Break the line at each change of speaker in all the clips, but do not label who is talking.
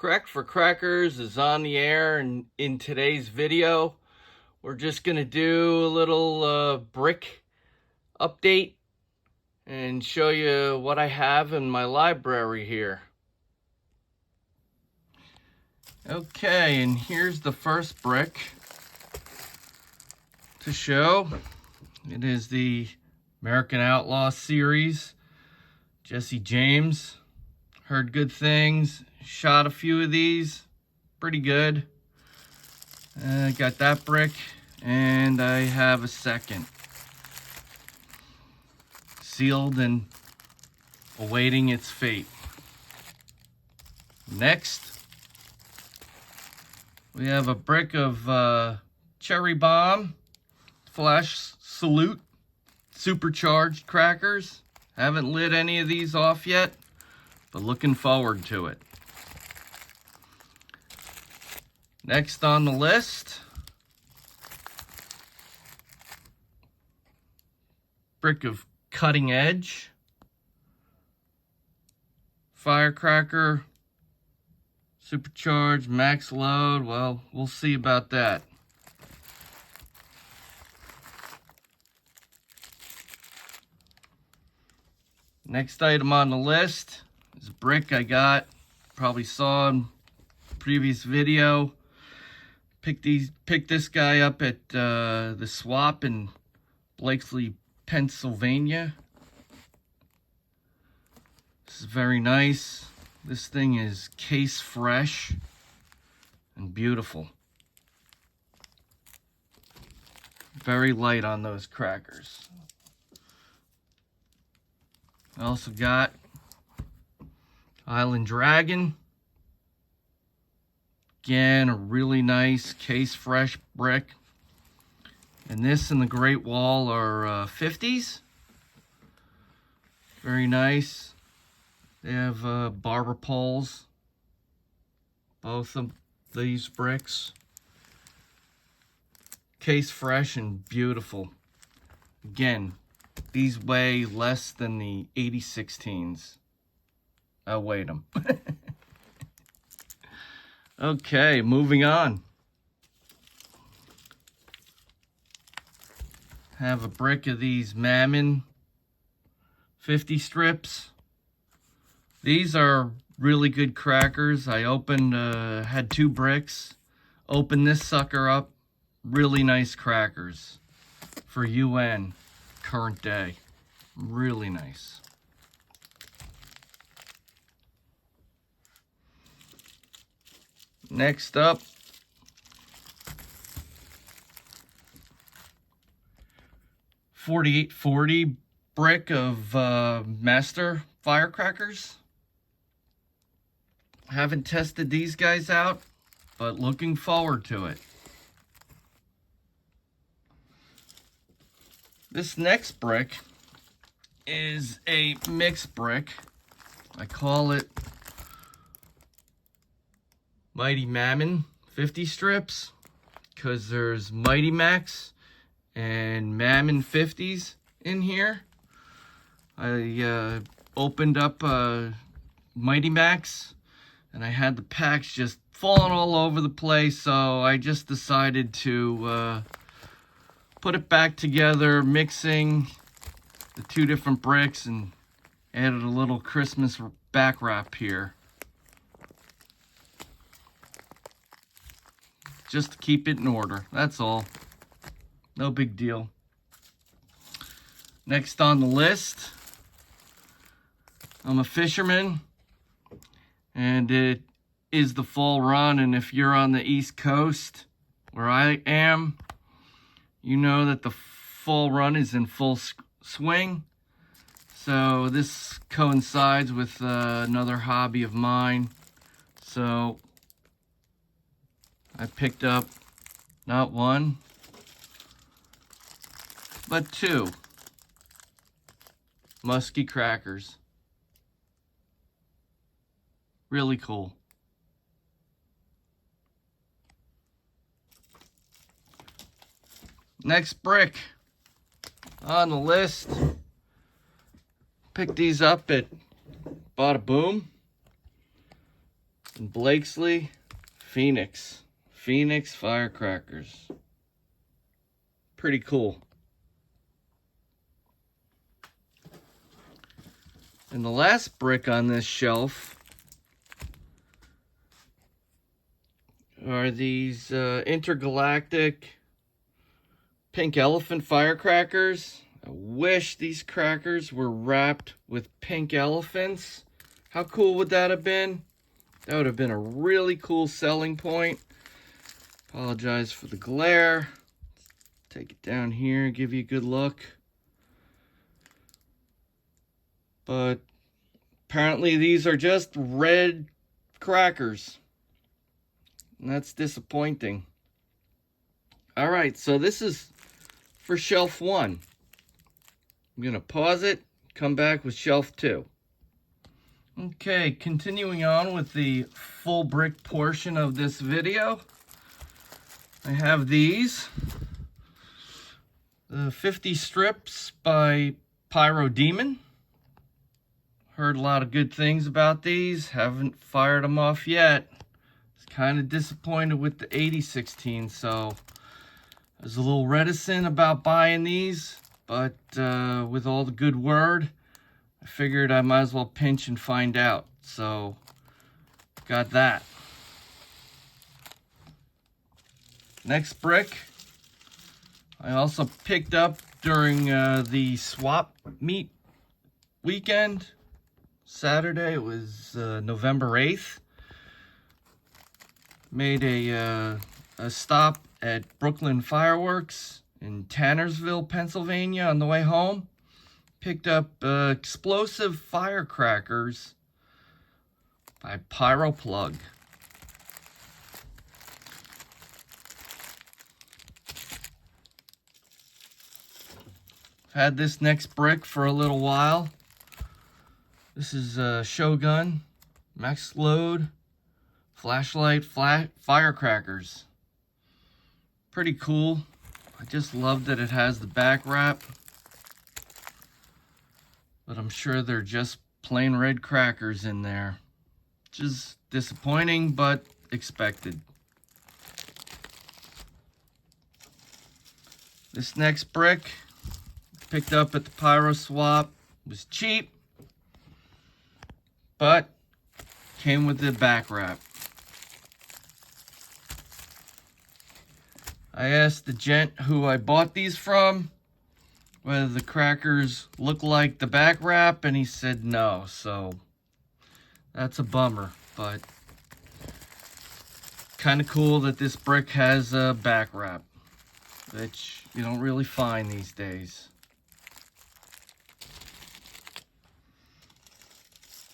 Crack for Crackers is on the air, and in today's video we're just gonna do a little brick update and show you what I have in my library here. Okay, and here's the first brick to show. It is the American Outlaw series. Jesse James. Heard good things. Shot a few of these. Pretty good. Got that brick. And I have a second. Sealed and awaiting its fate. Next, we have a brick of Cherry Bomb Flash Salute Supercharged Crackers. Haven't lit any of these off yet, but looking forward to it. Next on the list, brick of Cutting Edge Firecracker Supercharged Max Load. Well, we'll see about that. Next item on the list is a brick I got. Probably saw in a previous video. Picked this guy up at the swap in Blakesley, Pennsylvania. This is very nice. This thing is case fresh and beautiful. Very light on those crackers. I also got Island Dragon. Again, a really nice case fresh brick. And this and the Great Wall are 50s. Very nice. They have barber poles. Both of these bricks. Case fresh and beautiful. Again, these weigh less than the 8016s. I weighed them. Okay, moving on. Have a brick of these Mammon 50 strips. These are really good crackers. I opened, had 2 bricks. Opened this sucker up. Really nice crackers for UN. Current day. Really nice. Next up, .4840 brick of Master Firecrackers. Haven't tested these guys out, but looking forward to it. This next brick is a mixed brick. I call it Mighty Mammon 50 strips because there's Mighty Max and Mammon 50s in here. I opened up Mighty Max and I had the packs just falling all over the place, so I just decided to put it back together, mixing the 2 different bricks, and added a little Christmas back wrap here. Just to keep it in order, that's all. No big deal. Next on the list, I'm a fisherman, and it is the fall run, and if you're on the East Coast, where I am, you know that the fall run is in full swing. So this coincides with another hobby of mine. So I picked up not 1, but 2 musky crackers. Really cool. Next brick on the list. Picked these up at Bada Boom. And Blakesley, Phoenix Firecrackers. Pretty cool. And the last brick on this shelf are these intergalactic pink elephant firecrackers. I wish these crackers were wrapped with pink elephants. How cool would that have been? That would have been a really cool selling point. Apologize for the glare. Take it down here, give you a good look. But apparently these are just red crackers. And that's disappointing. Alright, so this is for shelf 1. I'm going to pause it, come back with shelf 2. Okay, continuing on with the full brick portion of this video. I have these. The 50 strips by Pyro Demon. Heard a lot of good things about these. Haven't fired them off yet. Was kind of disappointed with the 8016, so I was a little reticent about buying these, but with all the good word, I figured I might as well pinch and find out. So got that. Next brick I also picked up during the swap meet weekend. Saturday, it was November 8th. Made a stop at Brooklyn Fireworks in Tannersville, Pennsylvania on the way home. Picked up explosive firecrackers by Pyro Plug. Had this next brick for a little while. This is Shogun Max Load Flashlight Firecrackers. Pretty cool. I just love that it has the back wrap. But I'm sure they're just plain red crackers in there. Which is disappointing, but expected. This next brick, picked up at the Pyro Swap, was cheap, but came with the back wrap. I asked the gent who I bought these from whether the crackers look like the back wrap, and he said no, so that's a bummer, but kind of cool that this brick has a back wrap, which you don't really find these days.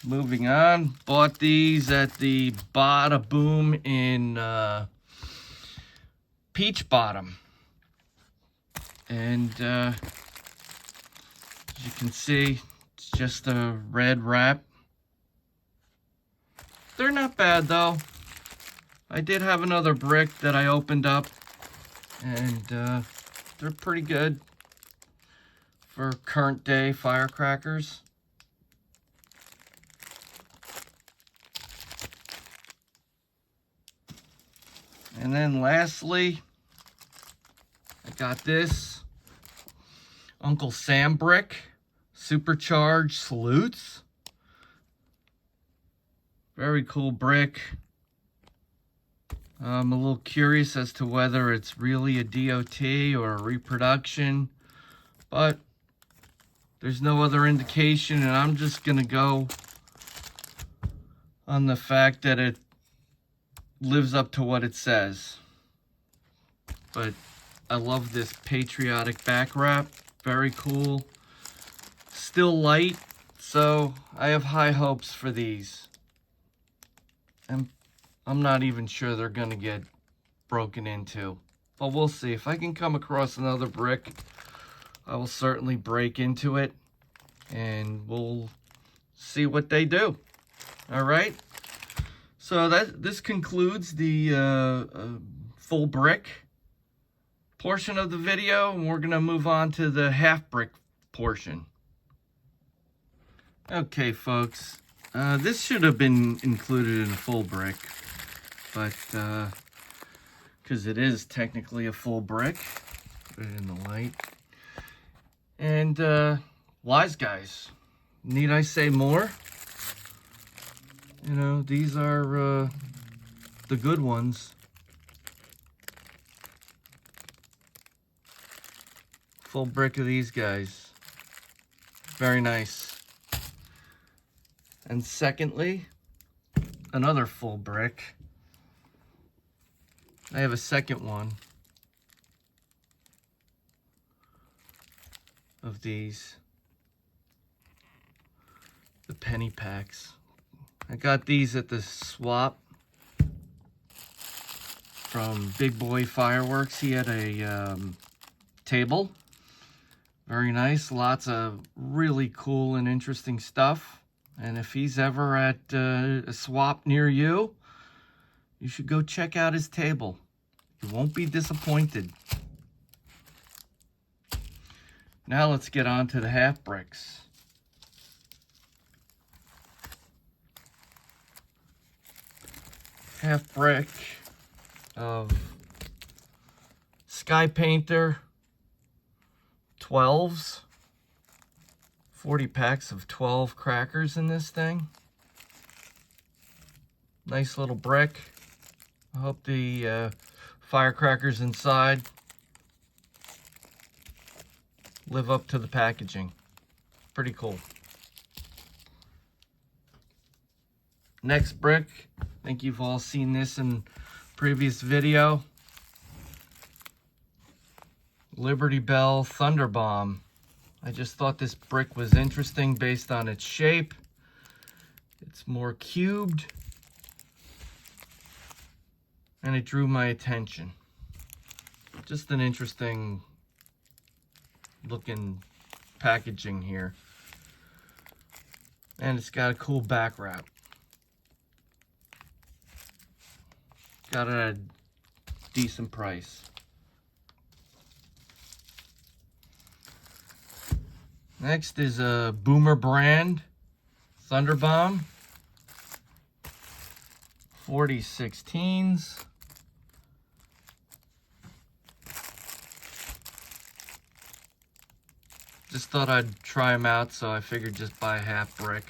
Moving on, bought these at the Bada Boom in Peach Bottom. And as you can see, it's just a red wrap. They're not bad though. I did have another brick that I opened up, and they're pretty good for current day firecrackers. And then lastly, I got this Uncle Sam brick, supercharged salutes. Very cool brick. I'm a little curious as to whether it's really a DOT or a reproduction, but there's no other indication, and I'm just gonna go on the fact that it lives up to what it says. But I love this patriotic back wrap. Very cool. Still light, so I have high hopes for these. And I'm not even sure they're gonna get broken into, but we'll see. If I can come across another brick, I will certainly break into it, and we'll see what they do. All right. So this concludes the full brick portion of the video, and we're gonna move on to the half brick portion. Okay, folks, This should have been included in a full brick, but because it is technically a full brick. Put it in the light. And Wise Guys. Need I say more? You know, these are the good ones. Full brick of these guys. Very nice. And secondly, another full brick. I have a second one of these. The penny packs. I got these at the swap from Big Boy Fireworks. He had a table. Very nice. Lots of really cool and interesting stuff. And if he's ever at a swap near you, you should go check out his table. You won't be disappointed. Now let's get on to the half bricks. Half brick of Sky Painter 12s. 40 packs of 12 crackers in this thing. Nice little brick. I hope the firecrackers inside live up to the packaging. Pretty cool. Next brick. I think you've all seen this in previous video. Liberty Bell Thunder Bomb. I just thought this brick was interesting based on its shape. It's more cubed. And it drew my attention. Just an interesting looking packaging here. And it's got a cool back wrap. Got it at a decent price. Next is a Boomer brand Thunder Bomb. 40 16s. Just thought I'd try them out, so I figured just buy a half brick.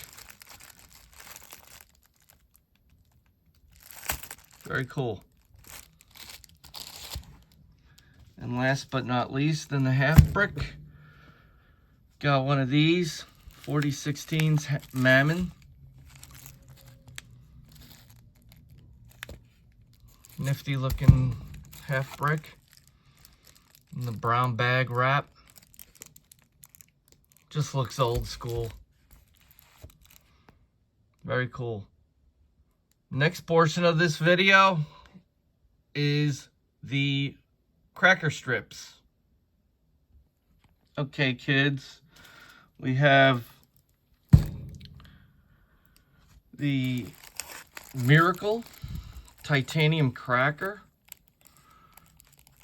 Very cool. And last but not least, in the half brick, got one of these 40 16s Mammon. Nifty looking half brick in the brown bag wrap. Just looks old school. Very cool. Next portion of this video is the cracker strips. Okay, kids, we have the Miracle titanium cracker,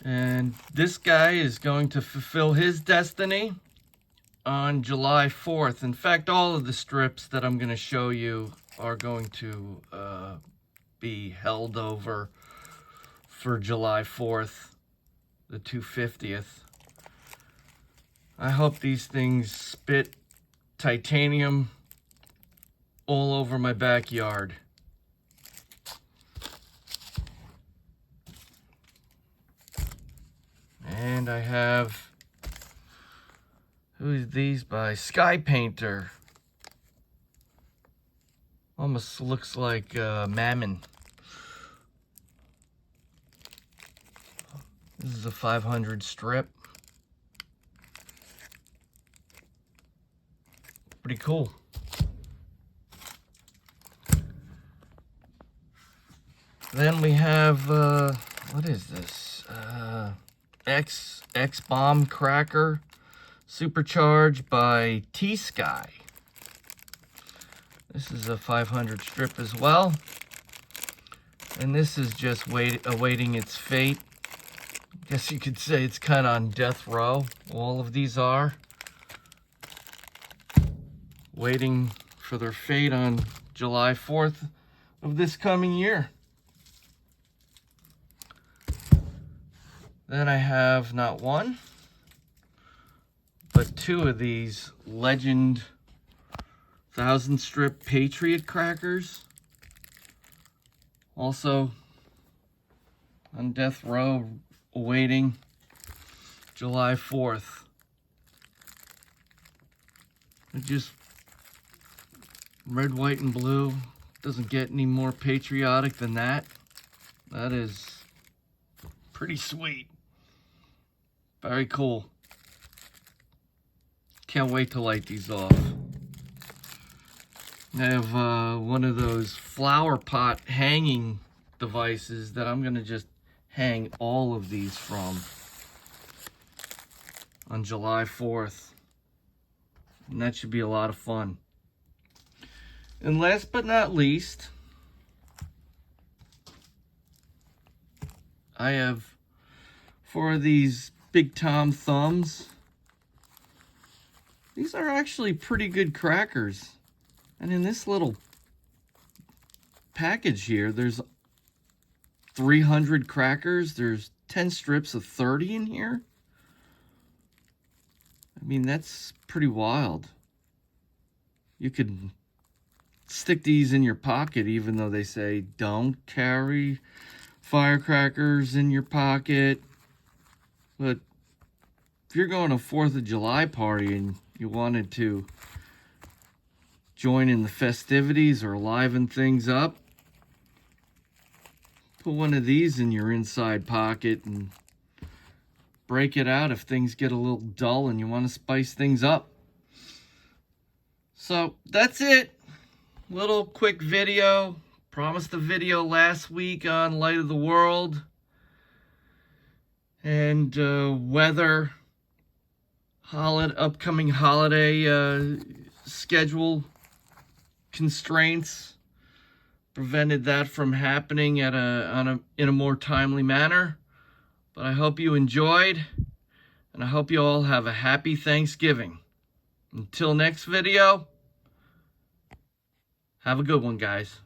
and this guy is going to fulfill his destiny on July 4th. In fact, all of the strips that I'm going to show you are going to be held over for July 4th, the 250th. I hope these things spit titanium all over my backyard. And I have, who is these by? Sky Painter. Almost looks like Mammon. This is a 500 strip. Pretty cool. Then we have, what is this? X-Bomb Cracker, supercharged by T-Sky. This is a 500 strip as well. And this is just awaiting its fate. Guess you could say it's kind of on death row. All of these are. Waiting for their fate on July 4th of this coming year. Then I have not one, but two of these Legend 1000 strip Patriot crackers. Also on death row, awaiting July 4th. It just red, white, and blue. Doesn't get any more patriotic than that. That is pretty sweet. Very cool. Can't wait to light these off. I have one of those flower pot hanging devices that I'm gonna just hang all of these from on July 4th. And that should be a lot of fun. And last but not least, I have 4 of these Big Tom thumbs. These are actually pretty good crackers. And in this little package here, there's 300 crackers. There's 10 strips of 30 in here. I mean, that's pretty wild. You could stick these in your pocket, even though they say don't carry firecrackers in your pocket. But if you're going to a 4th of July party and you wanted to join in the festivities or liven things up, put one of these in your inside pocket and break it out if things get a little dull and you want to spice things up. So that's it. Little quick video. Promised a video last week on Light of the World and weather, upcoming holiday schedule constraints prevented that from happening in a more timely manner. But I hope you enjoyed, and I hope you all have a happy Thanksgiving. Until next video, have a good one, guys.